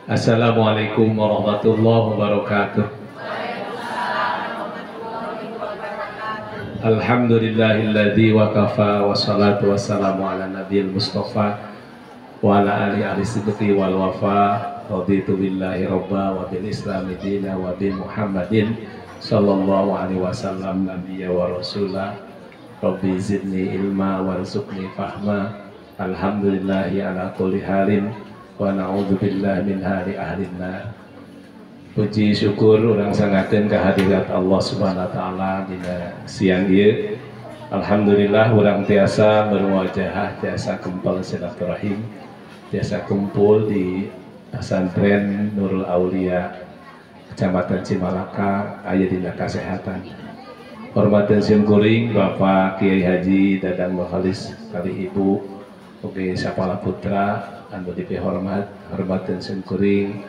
Assalamualaikum warahmatullahi wabarakatuh. Alhamdulillahilladzi wa kafa wassalatu wassalamu ala nabiyil mustafa wa ala alihi sidqi wal wafa. Raditu billahi robba wa bil islami dina wa bi muhammadin sallallahu alaihi wasallam nabiyya wa rasulah. Rabbi zidni ilma warzuqni fahma. Alhamdulillahi ala kulli halin wa na'udzu billahi min hari ahlin nar. Puji syukur urang sangakeun kehadirat Allah Subhanahu wa taala dina siang ieu. Alhamdulillah urang tiasa berwajah, tiasa kumpul silaturahim, tiasa kumpul di pesantren Nurul Aulia Kecamatan Cimalaka aya dina kasehatan. Hormateun simkuring Bapak Kiai Haji Dadang Mukhalis kali Ibu oge sapala putra anu dipihormat. Hormateun simkuring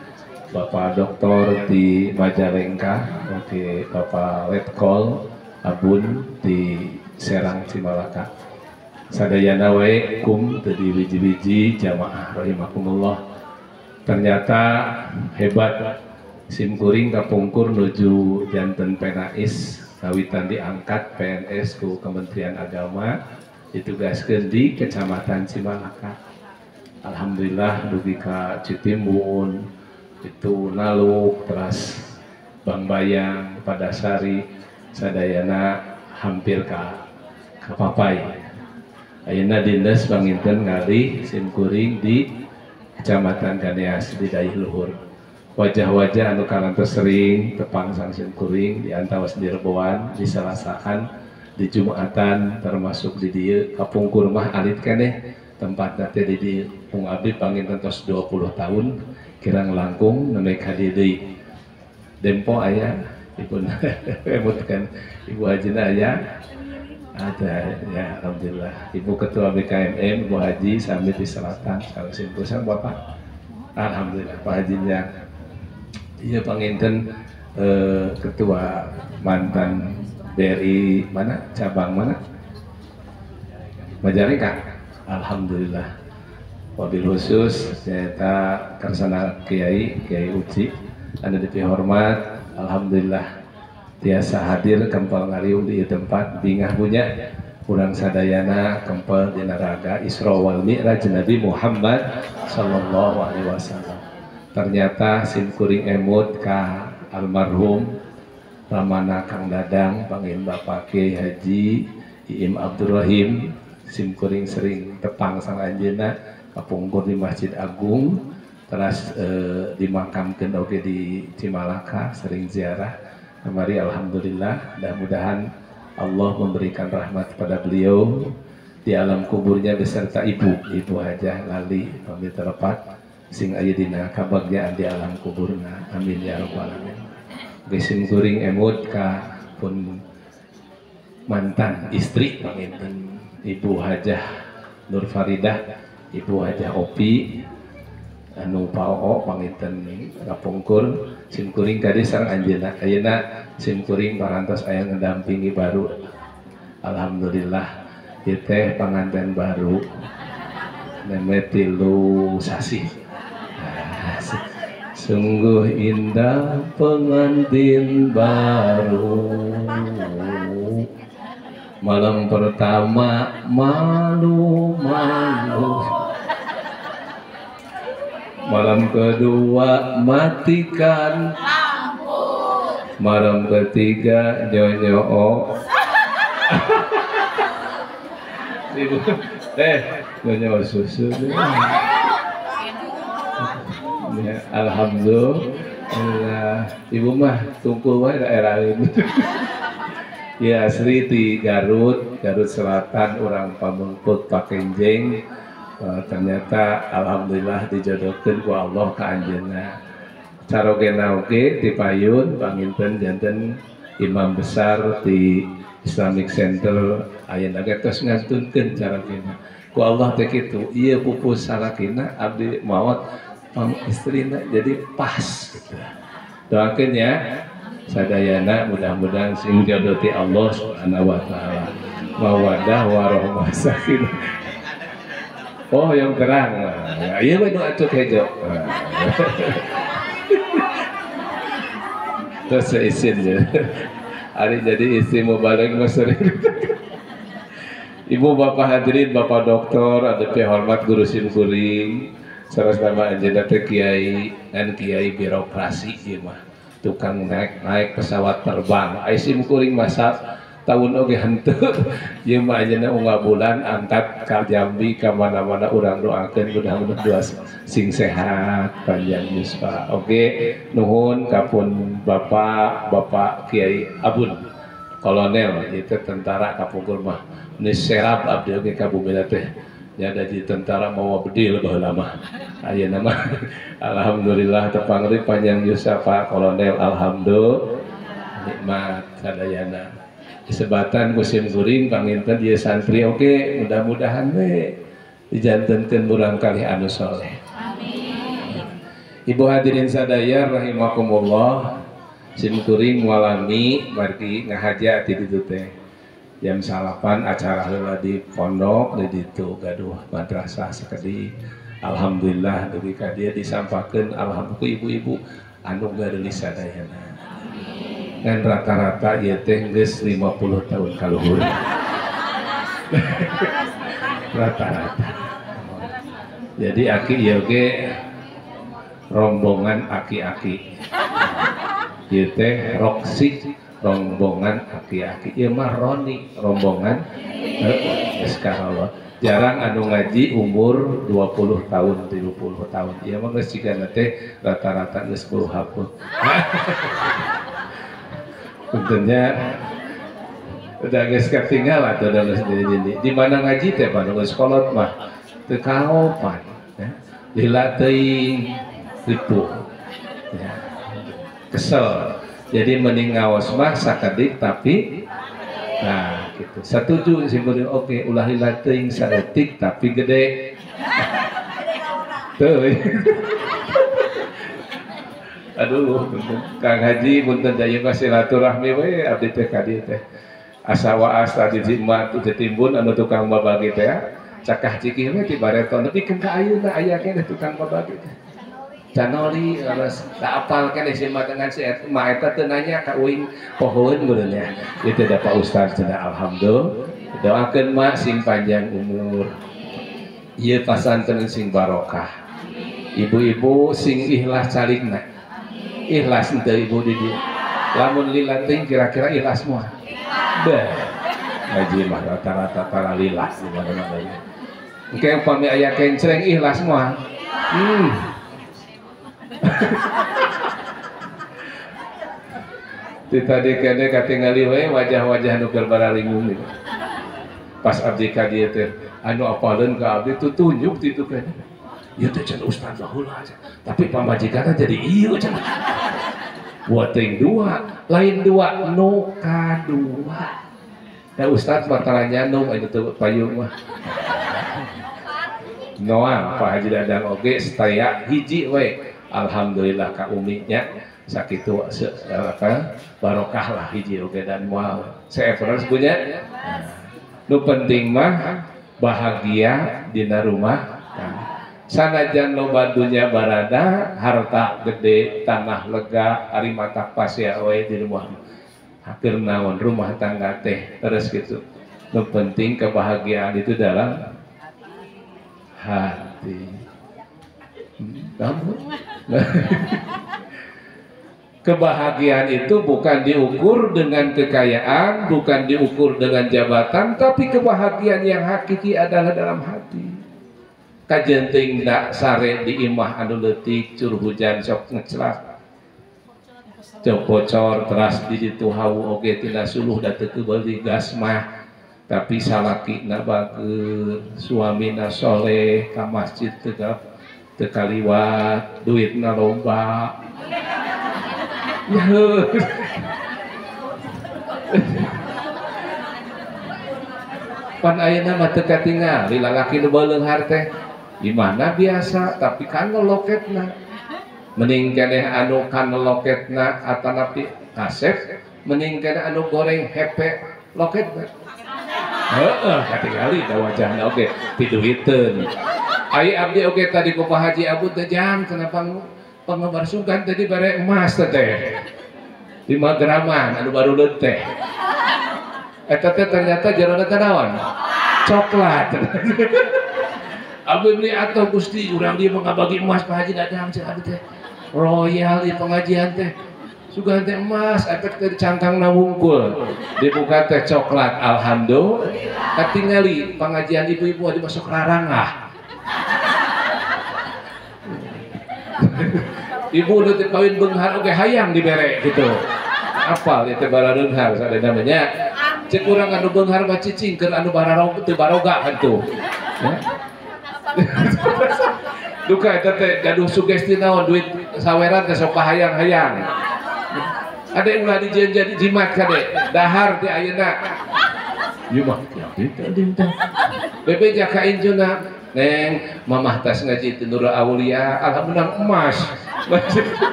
Bapak Doktor di Majalengka, oke Bapak Letkol Abun di Serang Cimalaka. Sadayana wae kum tadi wiji-wiji jamaah rahimakumullah. Ternyata hebat simkuring kapungkur nuju janten PNAIS kawitan diangkat PNS ku Kementerian Agama ditugaskeun di Kecamatan Cimalaka. Alhamdulillah dugi ka Citimun itu Naluk, teras Bang Bayang, Padasari, sadayana hampir ka Papai. Ayeuna dinas panginten ngali simkuring di Kecamatan Ganeas di Dayi Luhur. Wajah-wajah anu karantos sering tepang sang simkuring di antawas di Reboan, di Salasaan, di Jumatan termasuk di dieu kapungkur mah alit keneh tempatna teh di dieu. Pung abdi panginten tos 20 tahun. Kirang langkung nenek hadiri dempo ayah ibu emutkan ibu hajina ayah ada ya. Alhamdulillah ibu ketua BKMM Ibu Haji sambil di selatan kalau simpusan bapak. Alhamdulillah Pak Hajinya iya panginten ketua mantan BRI mana cabang mana Majalengka. Alhamdulillah. Wabil khusus nyata karsana Kiai Uci anu dipihormat. Alhamdulillah tiasa hadir kempel ngaliung di tempat bingah punya urang sadayana kempel dina raga Isra wal Mi'raj Nabi Muhammad sallallahu alaihi wasallam. Ternyata simkuring emut ka almarhum Ramana Kang Dadang pangin Bapak Kiai Haji Iim Abdurrahim simkuring sering tepang sang anjeunna kapungkur di Masjid Agung, teras dimakamkan oke di Cimalaka, sering ziarah kemari. Alhamdulillah, mudah-mudahan Allah memberikan rahmat kepada beliau di alam kuburnya beserta ibu Hajah Lali pamit terepat sing aya dina kabagyaan di alam kuburna. Amin ya rabbal alamin. Gesim kuring emut ka pun mantan istri panginten Ibu Hajah Nur Faridah, Ibu Hajah Opi anu pao panginten kapungkur simkuring kadi sareng anjeunna. Ayeuna simkuring parantos aya ngedampingi baru. Alhamdulillah ieu teh panganten baru neme 3 sasi. Sungguh indah pengantin baru, malam pertama malu-malu, malam kedua matikan lampu, malam ketiga nyonyo. Ibu nyonyo susu. Ya, alhamdulillah ibu mah tungkul wae daerah ini. Ya asli di Garut Selatan orang Pamengput Pakenjeng. Ternyata alhamdulillah dijodohkeun ku Allah ka anjeunna. Carogena oge di Payun panginten janten imam besar di Islamic Center ayeuna ge tos ngantunkeun carogena. Ku Allah teh kitu, ieu pupus salakina abdi maot istrina jadi pas gitu. Doakeun ya sadayana mudah-mudahan sing jodoh ti Allah Subhanahu wa taala mawadah warahmah sakinah. Oh yang terang. Iya bener atuh hejo. Terus isinnya. Hari jadi istri mau balik masuk. Ibu bapak hadirin, bapak doktor, ada hormat guru simkuring, sama-sama agenda kiai dan kiai birokrasi ya mah. Tukang naik pesawat terbang. Ai simkuring masa tahun oge henteu. Ieu mah agenda unggah bulan angkat ka Jambi ka mana-mana urang doakeun mudah-mudahan dua sing sehat panjang yuswa. Oke, nuhun kapun bapak Kiai Abun Kolonel itu tentara kapungkur mah serap abdi oge ka bumina teh nya di tentara mawa bedil baheula mah ayeuna mah alhamdulillah tepangri panjang yuswa Pak Kolonel alhamdulillah nikmat sadayana disebatan kusim kuring panginten dia santri oge mudah-mudahan we dijantenkeun urang kalih anu soleh amin. Ibu hadirin sadaya rahimakumullah simkuring walami margi ngahaja di ditu teh jam 8 acara heula di pondok di ditu gaduh madrasah sakedi alhamdulillah dugi ka dieu disampakeun alhamdulillah ibu-ibu anu gaeulis sadayana dan rata-rata ieu teh geus 50 tahun kaluhur rata-rata jadi aki ieu ge rombongan aki-aki ieu teh Roksi rombongan aki-aki ieu mah Roni rombongan sekarang jarang anu ngaji umur 20 tahun 30 tahun ieu mah geus cigana teh rata-rata geus 10 hapus tentunya udah geus katinggal atau udah geus di mana ngaji teh pada geus kolot mah teu kaopan ya lila teuing ripuh ya kesel jadi mending ngaos mah sakedik tapi nah gitu setuju simkuring oke ulah lila teuing saeutik tapi gede teuing aduh Kang Haji punten daya silaturahmi we abdi teh ka dieu teh asa waas tadi jimat teu timbun anu tukang babagi teh cakah cikih we ti bareton tapi keun ka ayeuna aya keneh tukang babagi teh canoli geus da apal keneh si dengan si mah eta teu nanya ka uing pohoeun geureunnya itu da Pak Ustaz cenah alhamdulillah doakeun mak sing panjang umur ieu pasantren sing barokah ibu-ibu sing ikhlas caligna ikhlas ente ibu di dia lamun lila ting kira-kira ikhlas semua beh ngaji mah rata-rata para lila di mana-mana engke upami aya kencreng ikhlas semua di tadi kene katingali we wajah-wajah nu keur baralingung gitu pas abdi ka dieu teh anu apaleun ka abdi tuh tunjuk ditu kene ieu teh cenah ustaz baheula aja tapi pamajikanna jadi ieu cenah buat ting dua lain dua nu kadua ya ustaz matalanya nu anu teu payung mah noan Pak Haji Dadang oge setaya hiji we alhamdulillah ka uminya sakitu barokah lah hiji oge dan moal seeveran punya nu penting mah bahagia dina rumah sanajan loba dunya barada harta gede tanah lega ari mata pas ya we di rumah hampir naon rumah tangga teh terus gitu nu penting kebahagiaan itu dalam hati kebahagiaan itu bukan diukur dengan kekayaan bukan diukur dengan jabatan tapi kebahagiaan yang hakiki adalah dalam hati kajenting dak sare di imah anu leutik curug hujan sok ngeclak cok bocor teras di ditu hawu oge tina suluh da teu keubeuh gas mah tapi salakina bageut suamina soleh ka masjid teu kaliwat duitna loba ya pan ayeuna mah teu katingali lalaki nu beuleughar teh gimana biasa tapi kan loketna mending keneh anu kan loketna atanapi kasep mending keneh anu goreng hepe loketna heeh katingali da wajahna oge piduhiteun Ai abdi oke tadi ku Pak Haji Abu teh jang kenapa pengabar sungkan tadi bare emas teh di magraman anu baru teh eta teh ternyata jarona teh naon coklat abdi beli atau Gusti urang dia mengabagi emas Pak Haji dadang cek abdi teh royal di pengajian teh sugan teh emas efek teh cangkangna wungkul dibuka teh coklat alhamdulillah katingali pengajian ibu-ibu adi masuk rarangah ibu udah kawin benghar oke hayang dibere gitu apal itu barareunghar sada namanya cek urang anu benghar mah cicing keur anu bararog teu baroga hantu ya duka eta teh gaduh sugesti naon duit saweran teh sok hayang-hayang ade ulah dijanji jimat kade dahar ti ayeuna ieu mah dinten bebe jaka injuna neng mamah tas ngaji ti Nurul Aulia alhamdulillah emas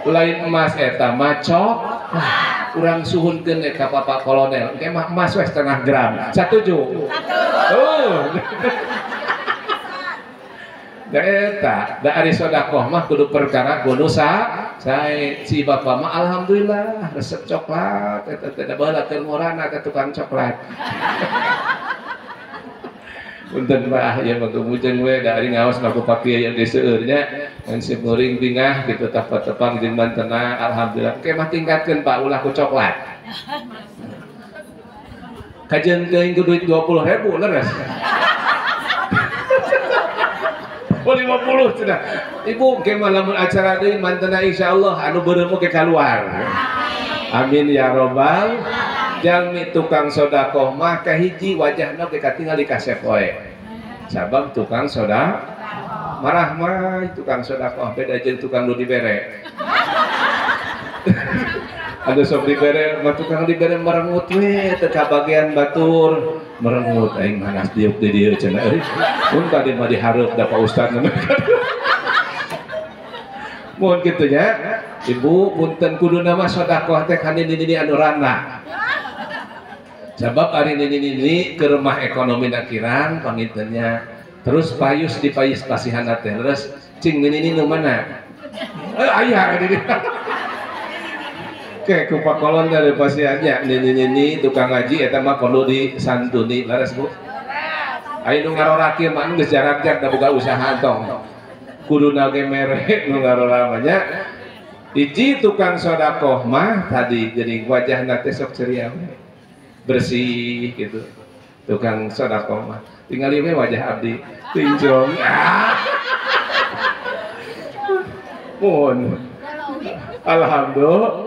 lain emas eta macok urang suhunkeun ka Bapak Kolonel engke mah emas we setengah gram satuju da eta da ari sedekah mah kudu perkara kudu sae si bapak mah alhamdulillah resep coklat eta teh da baheula keur murana ka tukang coklat punten Pak ya mangkumujeng we da ari ngaos laku papi aya di seueur nya ngan si muring bingah kitu tepang jeung mantena alhamdulillah engke mah tingkatkeun Pak ulah ku coklat kajian teuing ku duit 20.000 leres oh 50 cenah ibu ke malamun acara deui mantena insyaallah anu beureum ge kaluar amin ya robbal jalmi tukang sodakoh mah kahiji wajahna ge katingal di kasep oe sabab tukang soda marah mah tukang sodakoh beda jeung tukang nu dibere ada sok dibere mah tukang dibere merengut we teu kabagean batur merengut aing manas diuk di dieu cenah euy mun tadi mah dihareup da Pak Ustad mohon kitu nya ibu punten kuduna mah sedekah teh kan ini anu ranah sabab ari ini ke rumah ekonomi nakirang pangintennya terus payus dipayus kasihan teh terus cing ini nu mana aya ini oke ku Pak Kolon dari pasiannya ini tukang ngaji eta mah perlu disantuni laras Bu aya nu ngarorake mah geus jarak-jarak da boga usaha tong kuduna ge mere nu ngaroramanya hiji tukang sedekah mah tadi jadi wajahna teh sok ceria bersih gitu tukang sedekah mah tinggal we wajah abdi tinjong mohon alhamdulillah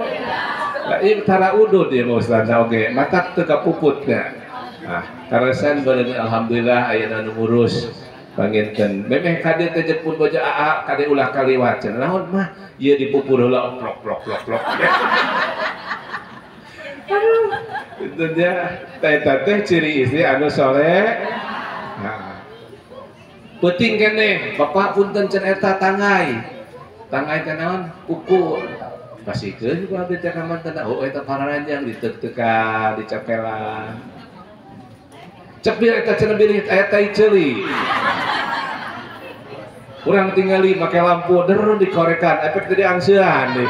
lain tara udud ya Ustaz oge matak teu kapuputna karesan beuneu alhamdulillah aya nu ngurus panginten memeh kade teh jepun boja aa kade ulah kaliwat cenah naon mah ieu dipupur heula plok itu dia teh ciri istri anu soleh penting kene bapak punten cen eta tangai teh naon ukur pasikeun ku abdi teh ka manten oh eta pararanjang ditek-tekan dicapelan cepil eta cenah bilih aya tai ceuli urang tingali make lampu der dikorekan efek teh diangseuan deui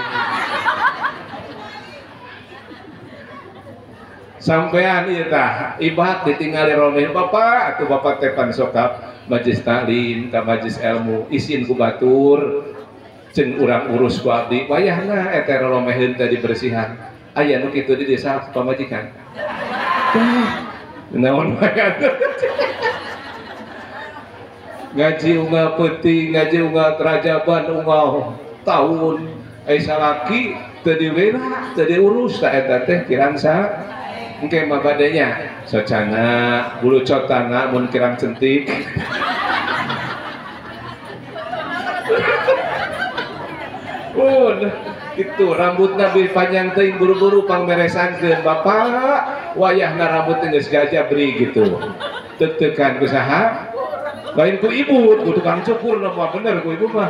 sampean ieu tah ibad ditinggali romeh bapak atuh bapak teh pan sokap majlis taklim ka majlis ilmu izin ku batur ceun urang urus ku abdi wayahna eta romeheun teh dibersihan aya nu kitu di desa pamajikan naon wae ngaji unggah peuting ngaji unggah kerajaban unggah tahun ai salaki teu diwena teu diurus ta eta teh kirang sa engke mah badenya socana bulu cotana mun kirang centik itu rambut nabi panjang teuing buru-buru pangberesankeun bapak wayahna rambut geus gajah beri gitu teu-teukan ku saha lain ku ibu ku tukang cukur mah bener ku ibu mah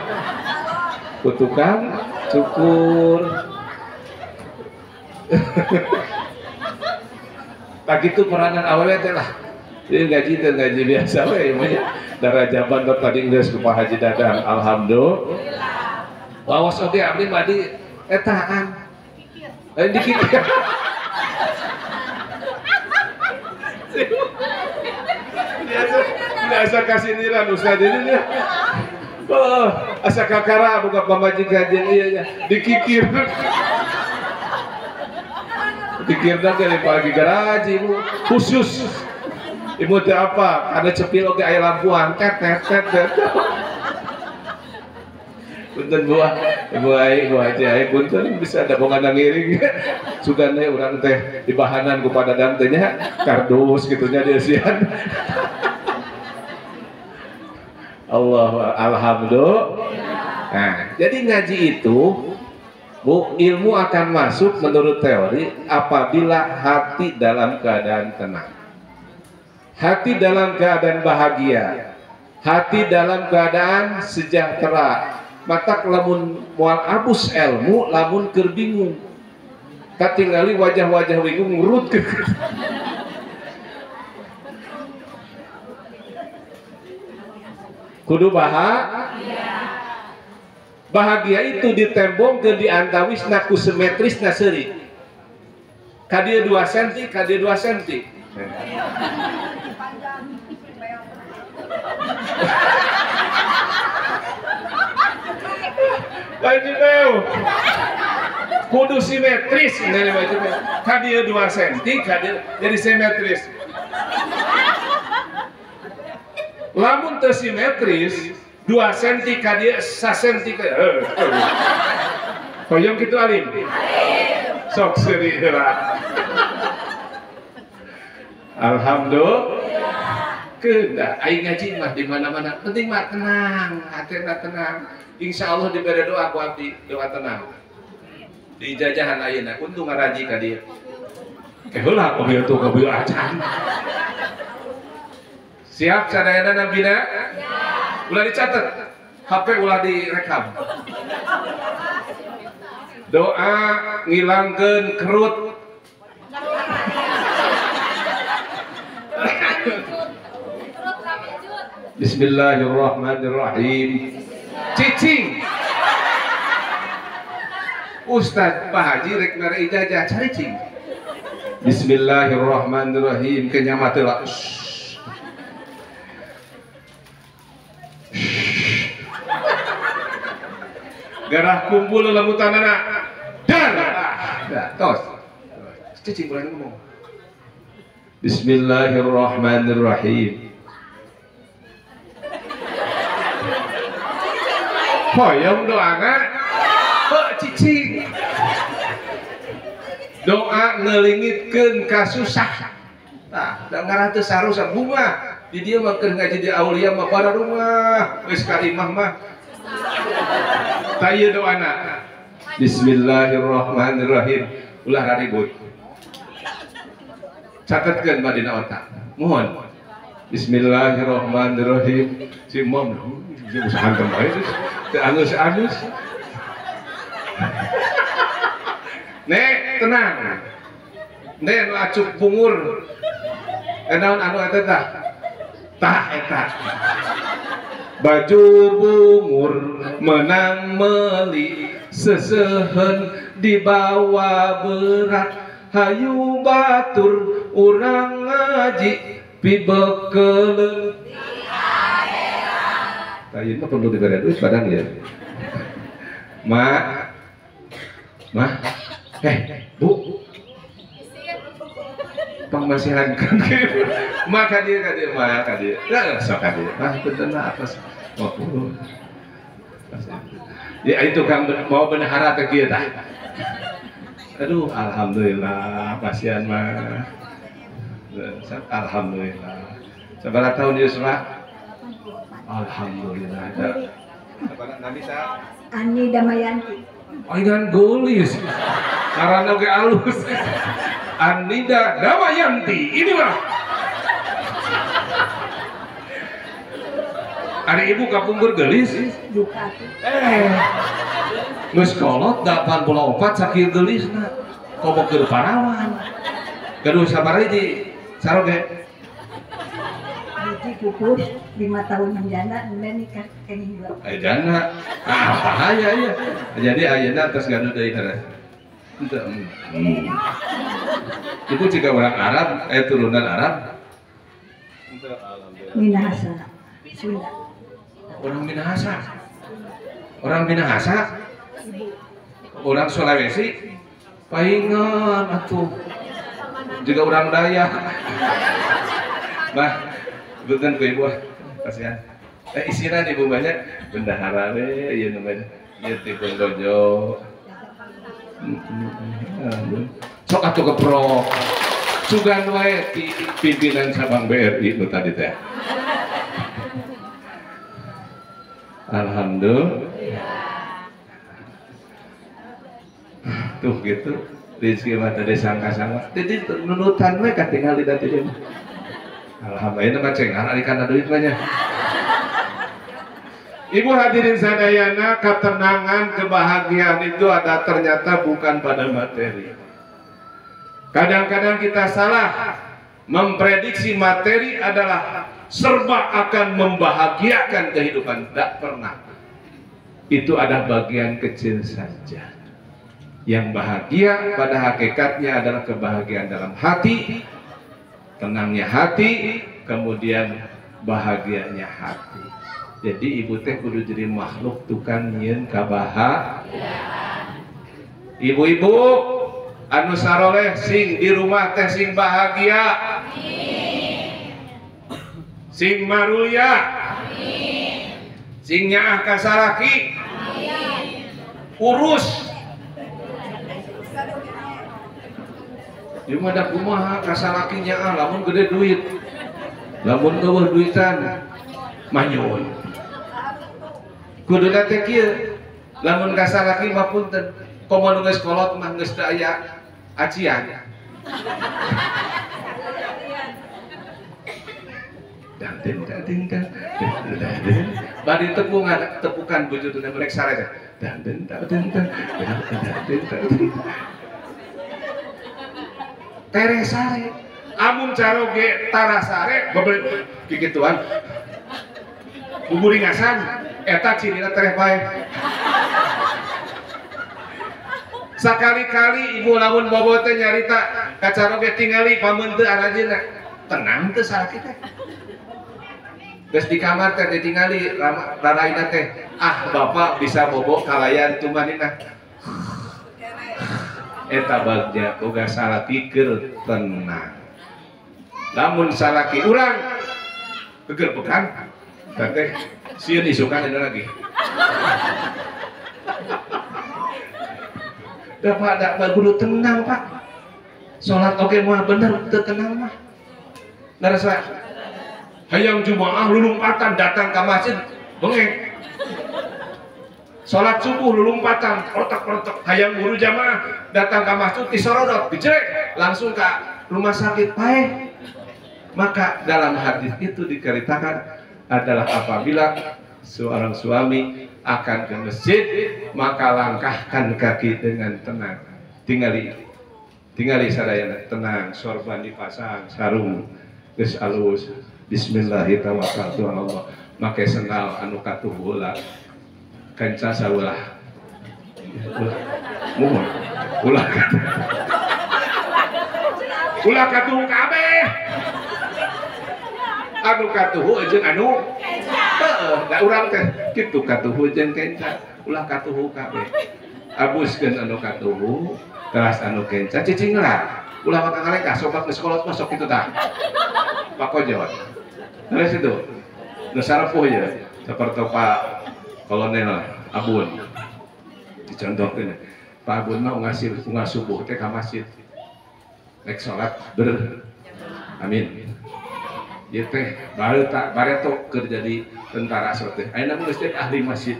ku tukang cukur tak gitu peranan awewe teh lah jadi gaji biasa we mah Darajaban tadi geus kumaha Haji Dadang. Alhamdulillah. Wawas oge abdi badi etaan. Dikikir. Biasa kasih niran Ustaz ini ya. Oh, asa kakara buka pamajikan ieu dikikir. Dikirna dari pagi garaji ibu khusus. Ibu teh apa? Ada cepil oge aya lampuan tet. Punten buah, ibu Haji Aing punten bisa ada bongan ngiring. Sugan teh urang teh dibahanan ku padadan teh nya kardus gitunya dia sian. Alhamdulillah. Nah, jadi ngaji itu Bu, ilmu akan masuk menurut teori apabila hati dalam keadaan tenang, hati dalam keadaan bahagia, hati dalam keadaan sejahtera. Matak lamun mual abus ilmu, lamun keur bingung, katingali wajah-wajah bingung ngurut ke. Kudu bahagia itu ditembong ke diantawis naku simetris naseri. Kadia 2 cm, kadia 2 cm. Baju beo. Kudu simetris ini baju beo. Kadia 2 cm, kadia jadi simetris. Lamun teu simetris 2 cm kadia 1 cm koyong gitu alim sok seri heula. Alhamdulillah. Kedah aing ngaji mah di mana-mana penting mah tenang, hatena tenang. Insyaallah diberi doa ku abdi, doa tenang. Di jajahan ayeuna untung ngaraji ka dieu. Heula kobieu tuh kobieu acan. Siap sadayana nabina? Ulah dicatat, HP ulah direkam. Doa ngilangkeun kerut. Bismillahirrahmanirrahim. Cicing. Ustaz Pak Haji rek mere ijazah caricing. Bismillahirrahmanirrahim. Kenyama teh lah. Garah kumpul lamutanana dan tos cicing bulan ngomong Bismillahirrahmanirrahim. Hoyong doana cicing doa ngelingitkeun kasusah tah da ngarah teu sarusa bunga di dieu mah keur ngaji di aulia mah para rumah geus kalimah mah tayyib doana. Bismillahirrahmanirrahim. Ulah raribut. Catatkeun badina otak. Mohon. Bismillahirrahmanirrahim. Si mom usahakan bae teu angus-angus. Nek tenang. Nek nu acuk bungur. Enaon anu eta tah? Tah eta. Baju bungur menang meli sesehen dibawa berat hayu batur urang ngaji pibekeleun di akhirat. Tah ieu mah perlu dibere duit padahal ya. Ma Bu pangmasihan kan maka dia ya sok dia betul apa ya itu kan mau benahara ke kita. Aduh alhamdulillah pasien mah alhamdulillah sabaraha tahun dia Yusra alhamdulillah nabi sa Ani Damayanti Aidan Golis karena ge alus Anida Damayanti ini mah ada ibu kapungkur gelis geus kolot 84 sakit gelis na kobok keur parawan kedua sabar hiji saroge hiji dipupus 5 tahun menjanda kemudian nikah kene juga. Janda. Bahaya ya. Jadi ayeuna tos gaduh deui kana. Itu jika orang Arab, turunan Arab. Minahasa, Sunda. Orang Minahasa. Orang Minahasa. Orang Sulawesi. Paingan atuh. Juga orang Dayak. Bah, bukan ku ibu. Kasihan. Isina di ibu banyak bendahara we, ieu namanya. Ieu ti dojo. Sok atuh keprok. Sugan wae di pimpinan Sabang BRI nu tadi teh. Alhamdulillah. Tuh gitu. Rizki mah tadi sangka-sangka. Jadi nunutan we katingal di dati dia. Alhamdulillah mah cengar ari kana duit banyak. Ibu hadirin sadayana, ketenangan, kebahagiaan itu ada ternyata bukan pada materi. Kadang-kadang kita salah memprediksi materi adalah serba akan membahagiakan kehidupan. Tidak pernah. Itu ada bagian kecil saja. Yang bahagia pada hakikatnya adalah kebahagiaan dalam hati, tenangnya hati, kemudian bahagianya hati. Jadi ibu teh kudu jadi makhluk tukang nyieun kabahagiaan. Ibu-ibu anu saroleh sing di rumah teh sing bahagia, sing marulia, sing nyaah ka salaki, urus. Ieu mah da kumaha ka salaki nyaah lamun gede duit, lamun eueuh duitan manyun. Kuduna teh kieu, lamun ka salaki mah punten, komo nu geus kolot mah geus teu aya acian. Dan bari tepukan bujutuna merek sareng. Tere sare, amun caroge tara sare, bebel kikituan. Buburingasan, eta cirina tereh bae. Sakali-kali ibu lamun bobo teh nyarita ka caroge tingali pameun teu arajina. Tenang teu salaki teh. Geus di kamar teh ditingali raraina teh, ah bapak bisa bobo kalayan tumanina. Eta bagja boga salaki keur tenang. Lamun salaki urang gegerbekan teh sieun isukan ada lagi. Dapat kudu tenang Pak. Salat oke mah bener teu tenang mah. Narasa hayang jumaah lulumpatan datang ke masjid bengeng. Salat subuh lulumpatan protok-protok hayang guru jamaah datang ke masjid disorodot dijerek langsung ke rumah sakit paeh. Maka dalam hadis itu diceritakan adalah apabila seorang suami akan ke masjid maka langkahkan kaki dengan tenang. Tingali sadayana tenang, sorban dipasang, sarung geus alus. Bismillahirrahmanirrahim. Make sendal anu katuh heula. Kanca saulah. Mohon. Ulah katuh kabeh. Anu katuh jeung anu heeh, da urang teh kitu katuh jeung kenca. Ulah katuh kabeh. Abuskeun anu katuh, teras anu kenca cicing lah. Ulah maka ngalengka sobat geus kolot masuk kitu tah. Pak Kojot. Terus itu. Nu sarepuh ya, seperti Pak Kolonel Abun. Dicontohkeun. Pak Abun mah ngasih subuh teh ka masjid. Rek salat amin. Ieu teh bareto keur jadi tentara asal teh. Ayeuna mah geus teh ahli masjid.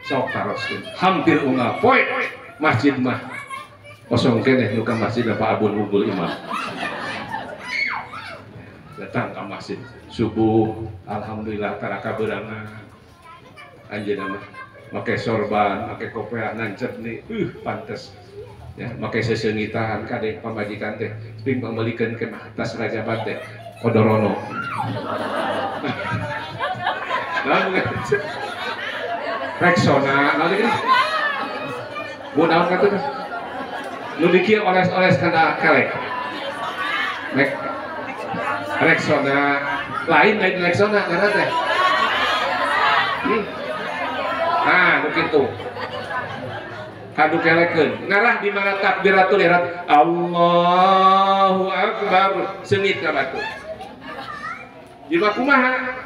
Sok taroskeun. Hampir unggal poe masjid mah kosong keneh nu ka masjid Pak Abun ngumpul imam. Datang ke masjid subuh, alhamdulillah taraka berangan. Anjeunna mah make sorban, make kopea nancep nih, pantes. Ya, make seseungitan kade pamajikan teh, ping pambalikeun ke tas rajaban teh, kodorono. Rexona nanti kan bu naon kata tuh nu dikir oles-oles kana kelek Rexona lain Rexona karena teh nah begitu kadu kelekeun ngarah di mana takbiratul ihram Allahu akbar seungit ka batu di kumaha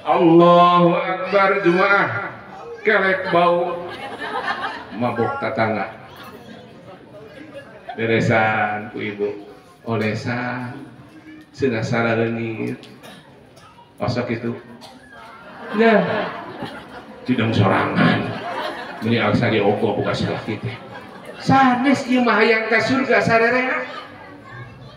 Allahu akbar jumaah kelek bau mabok tatangga beresan ku ibu olesan senasara leungit osok itu nah tidak sorangan ini aksa di ogo buka sebelah kita sanes ieu mah hayang ka surga sararea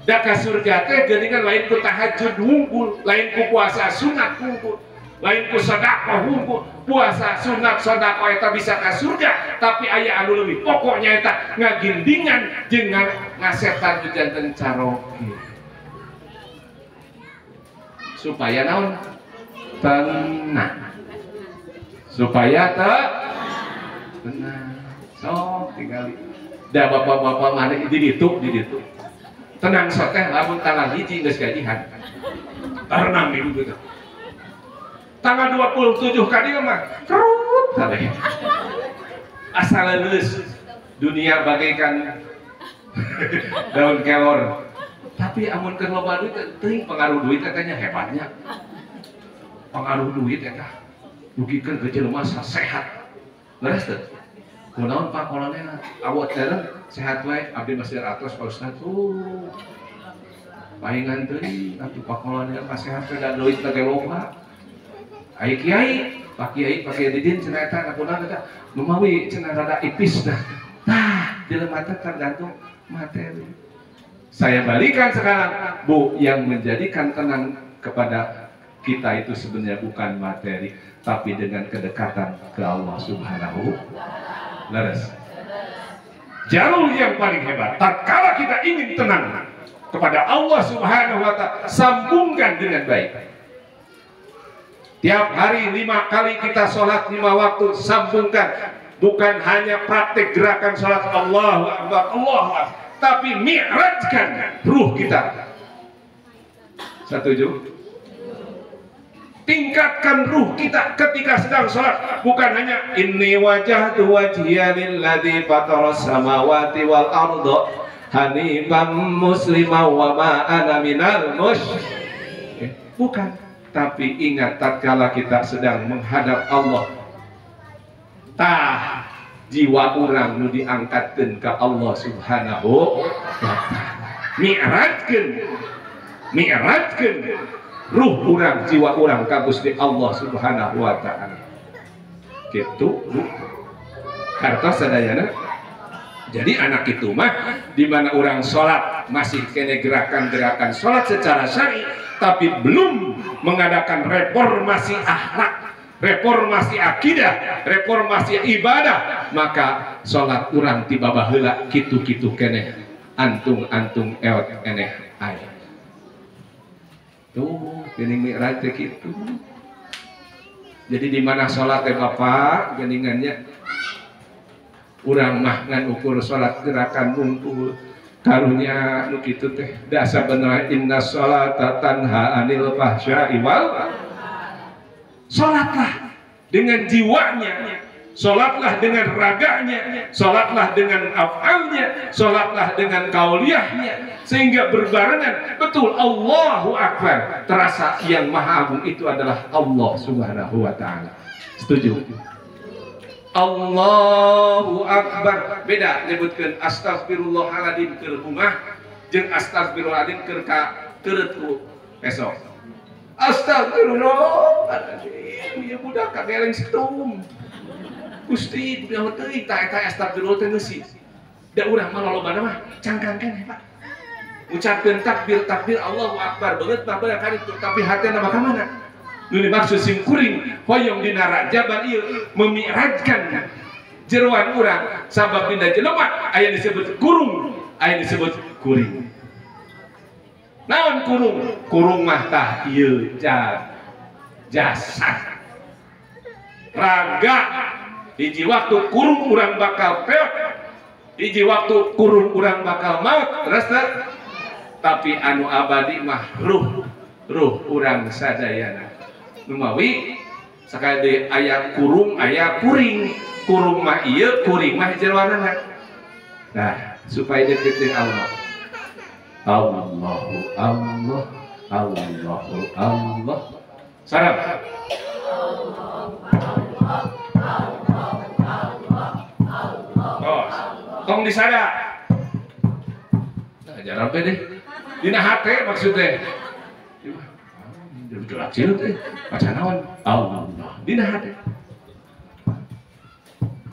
da ka surga teh geuningan lain ku tahajud hungkul lain ku puasa sunat hungkul lain ku sedekah hungkul puasa sunat sedekah eta bisa ka surga tapi aya anu leuwih pokoknya eta ngagindingan jeung ngasetan janten caroki supaya naon tenang supaya tenang sok tinggali da bapak-bapak mana di ditu tenang sok teh lamun tanggal 1 geus gajihan tenang ibu gitu tanggal 27 ka dieu mah kerut tadi asal lulus dunia bagaikan daun kelor tapi amun keur loba duit teuing pengaruh duit katanya hebatnya pengaruh duit eta dugikeun ke jelema sehat beres teh kunaon Pak Kolonel awak teh sehat wae abdi masih ratos Pak Ustaz paingan teuing atuh Pak Kolonel mah sehat teh da duit teh loba ai kiai Pak Kiai Pak Kiai Didin cenah eta ngapunna eta memawi cenah rada ipis dah tah jelema teh tergantung materi saya balikan sekarang Bu yang menjadikan tenang kepada kita itu sebenarnya bukan materi tapi dengan kedekatan ke Allah Subhanahu laras jalur yang paling hebat tatkala kita ingin tenang kepada Allah Subhanahu wa ta'ala sambungkan dengan baik tiap hari 5 kali kita sholat 5 waktu sambungkan bukan hanya praktek gerakan sholat Allahu Akbar Allahu Akbar tapi mi'rajkan ruh kita setuju? Tingkatkan ruh kita ketika sedang sholat bukan hanya inni wajhtu wajhiya lilladzi fataras samawati wal arda hanifan musliman wa ma ana minal musyrikin bukan tapi ingat tatkala kita sedang menghadap Allah tah jiwa orang nu diangkatkeun ka Allah Subhanahu wa ta'ala mi'rajkeun ruh urang jiwa urang ka Gusti Allah Subhanahu wa ta'ala kitu kartos sadayana jadi anak itu mah di mana orang sholat masih kene gerakan-gerakan sholat secara syar'i tapi belum mengadakan reformasi akhlak reformasi akidah reformasi ibadah maka sholat urang tiba baheula kitu-kitu kene antung eot eneh aya tuh geuning mi'raj teh kitu jadi di mana sholat teh Bapak geuningannya urang mah ngan ukur sholat gerakan ngumpul karunya nu kitu teh dasa bener inna sholata tanha anil fahsya'i wal sholatlah dengan jiwanya sholatlah dengan raganya sholatlah dengan afalnya sholatlah dengan kauliyahnya sehingga berbarengan betul Allahu Akbar terasa yang maha agung itu adalah Allah Subhanahu wa ta'ala setuju? Allahu Akbar beda nyebutkeun astagfirullahaladzim keur rumah jeung astagfirullahaladzim keur ka keureutu besok astagfirullahaladzim ieu budak kageleng setum Gusti kudu teuing tah eta astagfirullah teh geus da urang mah lolobana mah cangkang keneh Pak ucapkeun takbir Allahu Akbar beungeut mah bener kali tapi hatena mah ka mana nu dimaksud sim kuring hoyong dina rajaban ieu memi'rajkan jeroan urang sabab dina jelema aya disebut kurung aya disebut kuring Naon kurung? Kurung mah tah ieu jasad. Raga hiji waktu kurung urang bakal peot, hiji waktu kurung urang bakal maut, terus tapi anu abadi mah ruh urang sadayana. Numawi sakade aya kurung aya kuring, kurung mah ieu, kuring mah jeroana. Nah, supaya deket dengan Allah. Allah. Sarap. Oh, tong disada. Nah, jarang deh. Dina hate maksudnya. Betul acil teh. Maca naon? Allah. Dina hate.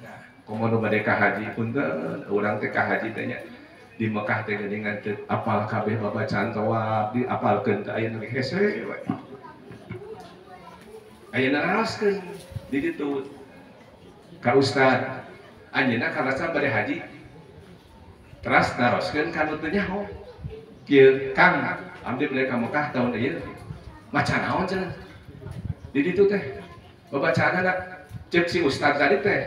Nah, komodo bade ka haji punten, urang teh ka haji teh nya. Di Mekah teh geuningan teh apal kabeh babacaan tawaf, di apalkeun teh aya nu hese we. Ayeuna naroskeun di ditu ka ustad. Anjeunna karasa bade haji. Teras naroskeun kanu teu nyaho. Kieu Kang, abdi bade ka Mekah tahun ieu. Maca naon cenah? Di ditu teh babacaanna ceuk si ustad tadi teh.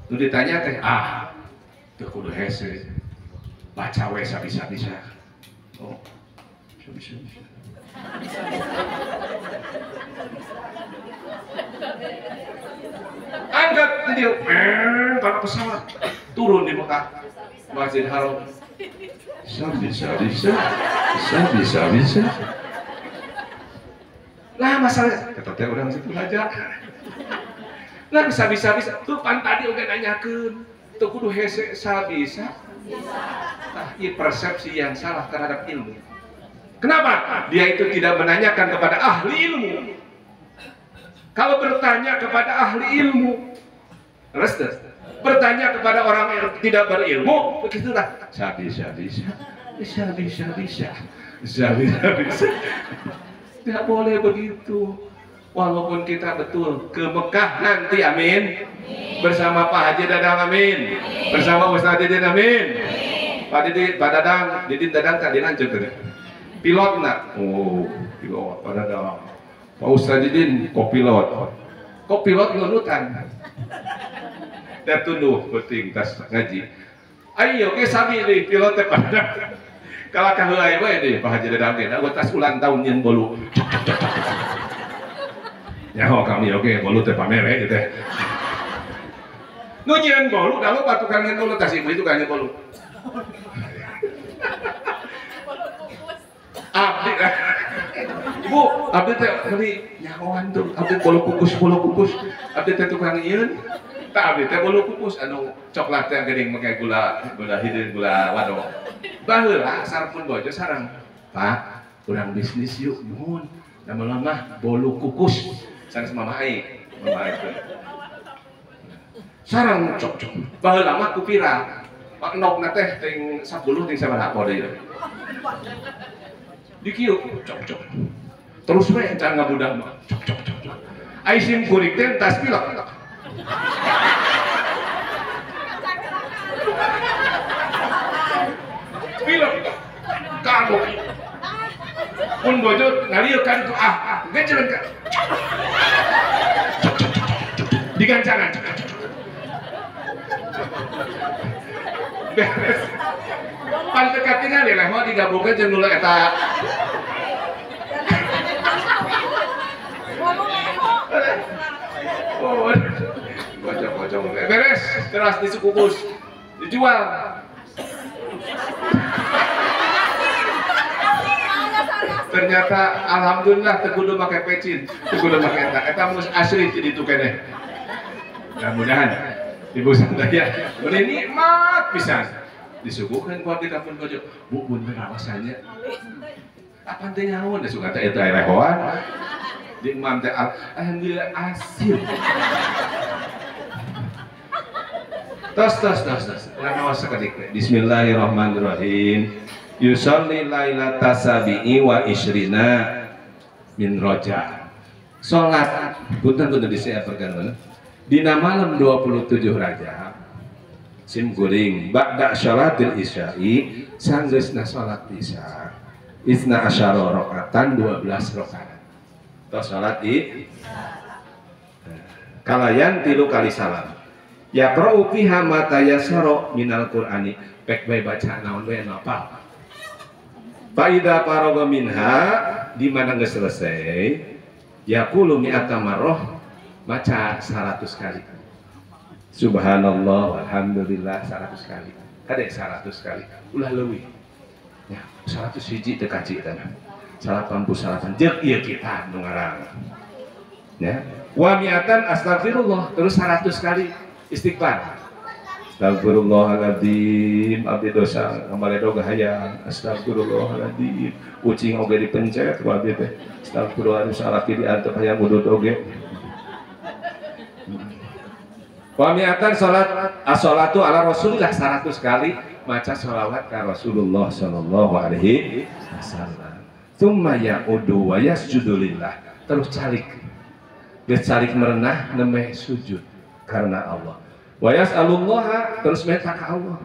Nu ditanya teh, teu kudu hese. Baca we bisa-bisa. Oh, bisa. Angkat dia, para pesawat turun di Mekah, Masjid Haram. Bisa. Lah masalah, kata teh orang situ aja. Lah bisa. Tuh pan tadi udah nanyakeun, tuh kudu hese bisa. Nah, ini persepsi yang salah terhadap ilmu. Kenapa? Dia itu tidak menanyakan kepada ahli ilmu. Kalau bertanya kepada ahli ilmu, terus bertanya kepada orang yang tidak berilmu, begitulah. Bisa. Tidak boleh begitu. Walaupun kita betul ke Mekah nanti, amin. Bersama Pak Haji Dadang, amin. Bersama Ustaz Didin, amin. Pak Didin Dadang tadi lanjut tadi. Pilot nak? Oh, pilot Pak Dadang. Pak Ustaz Didin kopilot. Kopilot nunutan. Dan tunduh penting tas ngaji. Ayo ke sami nih pilot teh Pak Dadang. Kalau kaheulai we deui Pak Haji Dadang teh, tas ulang tahun nyeun bolu. Ya kami oke, bolu teh pamere gitu. Nu nyeun bolu, da lu batu kan nyeun bolu tas ibu itu kan nyeun bolu. Abdi Ibu, abdi teh kali nyahoan tuh, abdi bolu kukus. Abdi teh tukang nyeun. Tah abdi teh bolu kukus anu coklat teh geuning make gula hideung gula wado. Baheula sarpun bojo sareng. Pak, urang bisnis yuk, nuhun. Lama-lama bolu kukus. Sang mama aing teh. Sareng cok. Baheula mah kupira. Pak nokna teh ting 10 ting sabaraha deui. Dikieu cok. Terus we can ngabudah mah cok. Ai sim kuring teh tas pilek. Pilek. Kamu. Pun bojo ngalieukan ku ngeceun ka. Digancangan. Beres. Pan dekat tinggal ya, mau digabungkan jeung nu eta. Oh, bocong. Beres, teras disukukus. Dijual. Ternyata alhamdulillah teu kudu make pecin, teu kudu make eta mus asli di ditu keneh. Mudah-mudahan ibu sadaya meuni nikmat pisan. Disuguhkeun ku abdi ka pun bojo. Bu bener rasanya. Apa teh nyaho da suka teh eta rehoan. Di imam teh alhamdulillah asil. Tos. Lanawas sakedik. Bismillahirrahmanirrahim. Yusolli lailata sabi'i wa isrina min roja. Sholat punten disiapkan dina malam 27 Rajab sim guring ba'da sholatil isya'i sanggeusna sholat isya Isna asyara rakaatan 12 rakaat. Terus salat id. Kalayan 3 kali salam. Yaqra'u fiha ma tayassara minal Qur'ani. Pek bae baca naon we napa. Fa idza faraga minha di mana geus selesai yaqulu mi'ata marrah baca 100 kali. Subhanallah walhamdulillah 100 kali. Kadek 100 kali. Ulah leuwih. Ya, 100 hiji teu kaci teh. 88 jeung ieu kita nu ngarang. Ya. Wa mi'atan astagfirullah terus 100 kali istighfar. Astagfirullahaladzim, abdi dosa ngambaledo gahayang. Astagfirullahaladzim, kucing oge dipencet ku abdi teh. Astagfirullahaladzim, salaki diantep hayang udud oge. Pamiatan salat as-salatu ala Rasulillah 100 kali maca sholawat ka Rasulullah sallallahu alaihi wasallam. Tsumma ya'udu wa yasjudu lillah. Terus calik. Geus calik merenah nemeh sujud karena Allah. Wa yas'alullaha terus minta ka Allah.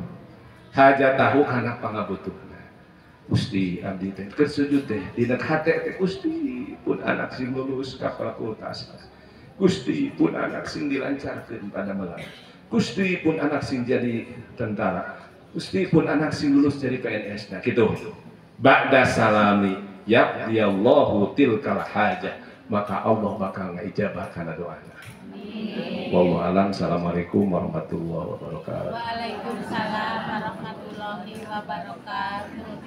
Hajatahu kana pangabutuhna. Gusti abdi teh keur sujud teh dina hate teh Gusti pun anak sing lulus ka fakultas. Gusti pun anak sing dilancarkeun pada melang. Gusti pun anak sing jadi tentara. Gusti pun anak sing lulus jadi PNS. Nah gitu. Ba'da salami yaqdiyallahu tilkal hajah. Maka Allah bakal ngijabah kana doana. Wallahu alam. Assalamualaikum warahmatullahi wabarakatuh. Waalaikumsalam warahmatullahi wabarakatuh.